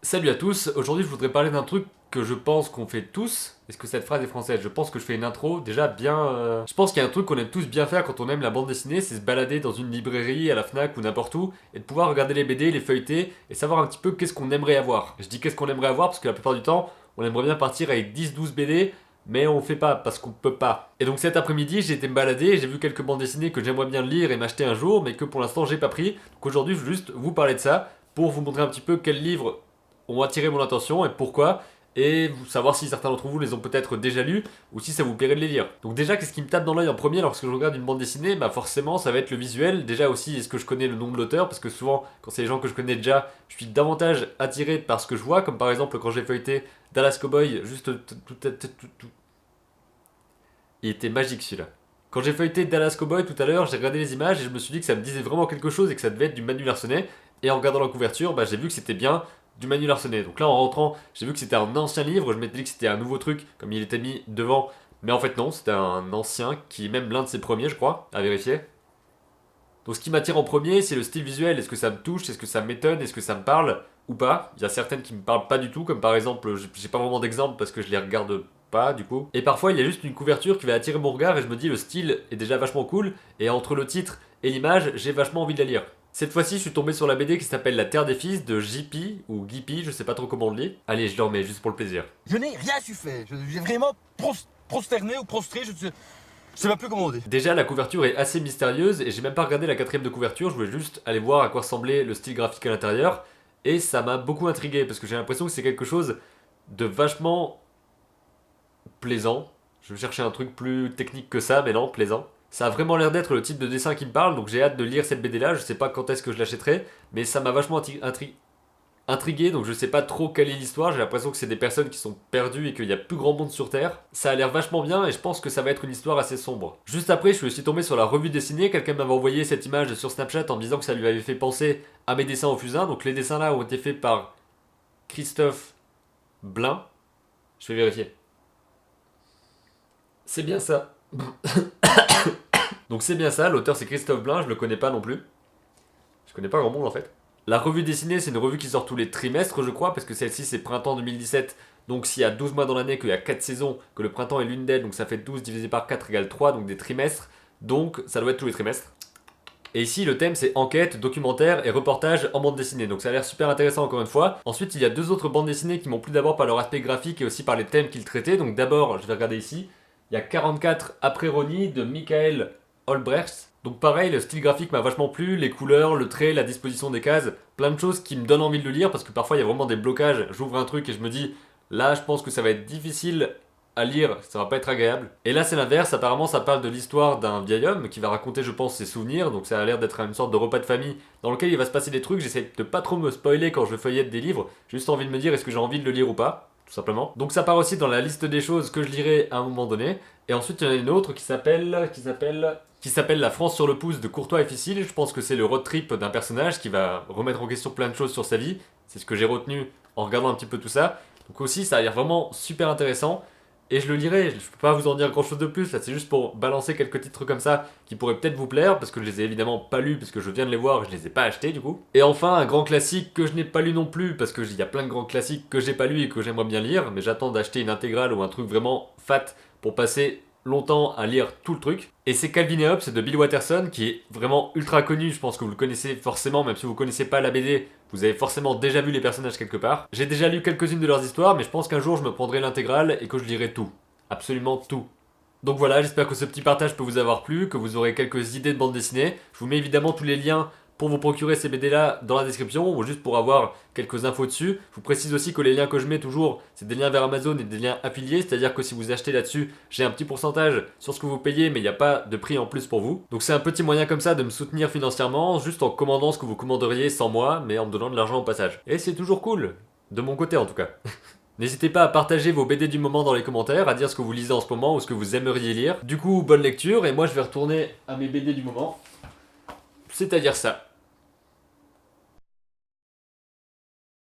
Salut à tous, aujourd'hui je voudrais parler d'un truc que je pense qu'on fait tous. Est-ce que cette phrase est française? Je pense que je fais une intro déjà bien... Je pense qu'il y a un truc qu'on aime tous bien faire quand on aime la bande dessinée, c'est se balader dans une librairie, à la FNAC ou n'importe où, et de pouvoir regarder les BD, les feuilleter, et savoir un petit peu qu'est-ce qu'on aimerait avoir. Je dis qu'est-ce qu'on aimerait avoir parce que la plupart du temps, on aimerait bien partir avec 10-12 BD, mais on le fait pas parce qu'on peut pas. Et donc cet après-midi, j'ai été me balader, et j'ai vu quelques bandes dessinées que j'aimerais bien lire et m'acheter un jour, mais que pour l'instant j'ai pas pris. Donc aujourd'hui, je veux juste vous parler de ça pour vous montrer un petit peu quels livres ont attiré mon attention et pourquoi, et savoir si certains d'entre vous les ont peut-être déjà lus ou si ça vous plairait de les lire. Donc déjà, qu'est-ce qui me tape dans l'œil en premier lorsque je regarde une bande dessinée? Bah forcément, ça va être le visuel. Déjà aussi, est-ce que je connais le nom de l'auteur? Parce que souvent, quand c'est les gens que je connais déjà, je suis davantage attiré par ce que je vois, comme par exemple quand j'ai feuilleté Dallas Cowboy, il était magique celui-là. Quand j'ai feuilleté Dallas Cowboy tout à l'heure, j'ai regardé les images et je me suis dit que ça me disait vraiment quelque chose et que ça devait être du Manu Larsenet. Et en regardant la couverture, bah, j'ai vu que c'était bien du Manu Larsenet. Donc là, en rentrant, j'ai vu que c'était un ancien livre. Je m'étais dit que c'était un nouveau truc, comme il était mis devant. Mais en fait, non, c'était un ancien qui est même l'un de ses premiers, je crois, à vérifier. Donc ce qui m'attire en premier, c'est le style visuel. Est-ce que ça me touche? Est-ce que ça m'étonne? Est-ce que ça me parle? Ou pas? Il y a certaines qui me parlent pas du tout, comme par exemple, j'ai pas vraiment d'exemple parce que je les regarde pas du coup. Et parfois, il y a juste une couverture qui va attirer mon regard et je me dis le style est déjà vachement cool. Et entre le titre et l'image, j'ai vachement envie de la lire. Cette fois-ci, je suis tombé sur la BD qui s'appelle La Terre des Fils de JP ou Gippy, je sais pas trop comment on le lit. Allez, je le remets juste pour le plaisir. Je n'ai rien su faire. J'ai vraiment prosterné ou prostré, je sais pas plus comment on dit. Déjà, la couverture est assez mystérieuse et j'ai même pas regardé la quatrième de couverture, je voulais juste aller voir à quoi ressemblait le style graphique à l'intérieur. Et ça m'a beaucoup intrigué parce que j'ai l'impression que c'est quelque chose de vachement plaisant. Je vais chercher un truc plus technique que ça, mais non, plaisant. Ça a vraiment l'air d'être le type de dessin qui me parle, donc j'ai hâte de lire cette BD là. Je sais pas quand est-ce que je l'achèterai, mais ça m'a vachement intrigué, donc je sais pas trop quelle est l'histoire. J'ai l'impression que c'est des personnes qui sont perdues et qu'il y a plus grand monde sur Terre. Ça a l'air vachement bien et je pense que ça va être une histoire assez sombre. Juste après, je suis aussi tombé sur la revue dessinée. Quelqu'un m'avait envoyé cette image sur Snapchat en me disant que ça lui avait fait penser à mes dessins au fusain. Donc les dessins là ont été faits par Christophe Blain. Je vais vérifier. C'est bien ça. Donc c'est bien ça, l'auteur c'est Christophe Blain, je le connais pas non plus. Je connais pas grand monde en fait. La revue dessinée, c'est une revue qui sort tous les trimestres, je crois, parce que celle-ci c'est printemps 2017. Donc s'il y a 12 mois dans l'année, qu'il y a 4 saisons, que le printemps est l'une d'elles, donc ça fait 12 divisé par 4 égale 3, donc des trimestres. Donc ça doit être tous les trimestres. Et ici, le thème c'est enquête, documentaire et reportage en bande dessinée. Donc ça a l'air super intéressant encore une fois. Ensuite, il y a deux autres bandes dessinées qui m'ont plu d'abord par leur aspect graphique et aussi par les thèmes qu'ils traitaient. Donc d'abord, je vais regarder ici. Il y a 44 après Ronnie de Michael Olbrecht. Donc pareil, le style graphique m'a vachement plu, les couleurs, le trait, la disposition des cases, plein de choses qui me donnent envie de le lire parce que parfois il y a vraiment des blocages. J'ouvre un truc et je me dis, là je pense que ça va être difficile à lire, ça va pas être agréable. Et là c'est l'inverse, apparemment ça parle de l'histoire d'un vieil homme qui va raconter je pense ses souvenirs, donc ça a l'air d'être une sorte de repas de famille dans lequel il va se passer des trucs, j'essaie de pas trop me spoiler quand je feuillette des livres, j'ai juste envie de me dire est-ce que j'ai envie de le lire ou pas, tout simplement. Donc ça part aussi dans la liste des choses que je lirai à un moment donné, et ensuite il y en a une autre qui s'appelle La France sur le pouce de Courtois et Ficile. Je pense que c'est le road trip d'un personnage qui va remettre en question plein de choses sur sa vie, c'est ce que j'ai retenu en regardant un petit peu tout ça. Donc aussi ça a l'air vraiment super intéressant. Et je le lirai, je peux pas vous en dire grand chose de plus, là c'est juste pour balancer quelques titres comme ça qui pourraient peut-être vous plaire, parce que je les ai évidemment pas lus, parce que je viens de les voir et je les ai pas achetés du coup. Et enfin, un grand classique que je n'ai pas lu non plus, parce qu'il y a plein de grands classiques que j'ai pas lus et que j'aimerais bien lire, mais j'attends d'acheter une intégrale ou un truc vraiment fat pour passer longtemps à lire tout le truc. Et c'est Calvin et Hobbes de Bill Watterson, qui est vraiment ultra connu, je pense que vous le connaissez forcément, même si vous connaissez pas la BD, vous avez forcément déjà vu les personnages quelque part. J'ai déjà lu quelques-unes de leurs histoires, mais je pense qu'un jour je me prendrai l'intégrale et que je lirai tout. Absolument tout. Donc voilà, j'espère que ce petit partage peut vous avoir plu, que vous aurez quelques idées de bande dessinée. Je vous mets évidemment tous les liens pour vous procurer ces BD là dans la description, ou juste pour avoir quelques infos dessus. Je vous précise aussi que les liens que je mets toujours, c'est des liens vers Amazon et des liens affiliés, c'est-à-dire que si vous achetez là-dessus, j'ai un petit pourcentage sur ce que vous payez, mais il n'y a pas de prix en plus pour vous. Donc c'est un petit moyen comme ça de me soutenir financièrement, juste en commandant ce que vous commanderiez sans moi, mais en me donnant de l'argent au passage. Et c'est toujours cool, de mon côté en tout cas. N'hésitez pas à partager vos BD du moment dans les commentaires, à dire ce que vous lisez en ce moment ou ce que vous aimeriez lire. Du coup, bonne lecture, et moi je vais retourner à mes BD du moment, c'est-à-dire ça.